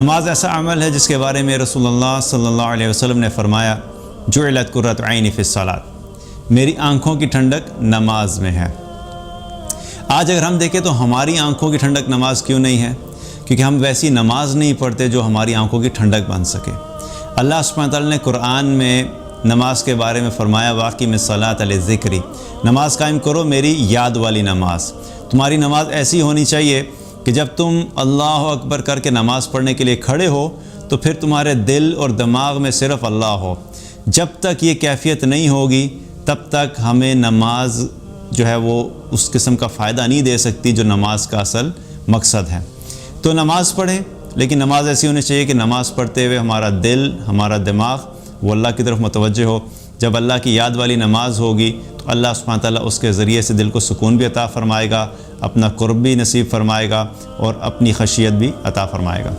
नमाज ऐसा अमल है जिसके बारे में रसूलुल्लाह सल्लल्लाहु अलैहि वसल्लम ने फरमाया, जुइलत कुर्रतु ऐनी फ़िस्सलात, मेरी आँखों की ठंडक नमाज में है। आज अगर हम देखें तो हमारी आँखों की ठंडक नमाज क्यों नहीं है? क्योंकि हम वैसी नमाज नहीं पढ़ते जो हमारी आँखों की ठंडक बन सके। अल्लाह सुब्हानहू व तआला ने कुरान में नमाज के बारे में फ़रमाया, वाक़िम सलात अली ज़िक्री, नमाज कायम करो मेरी याद वाली नमाज। तुम्हारी नमाज ऐसी होनी चाहिए कि जब तुम अल्लाह अकबर करके नमाज़ पढ़ने के लिए खड़े हो तो फिर तुम्हारे दिल और दिमाग में सिर्फ़ अल्लाह हो। जब तक ये कैफियत नहीं होगी तब तक हमें नमाज जो है वो उस किस्म का फ़ायदा नहीं दे सकती जो नमाज का असल मकसद है। तो नमाज़ पढ़ें, लेकिन नमाज ऐसी होनी चाहिए कि नमाज़ पढ़ते हुए हमारा दिल, हमारा दिमाग वो अल्लाह की तरफ मुतवज्जे हो। जब अल्लाह की याद वाली नमाज होगी तो अल्लाह सुब्हानहू व तआला उसके ज़रिए से दिल को सुकून भी अता फ़रमाएगा, अपना क़ुर्ब भी नसीब फ़रमाएगा और अपनी खशियत भी अता फ़रमाएगा।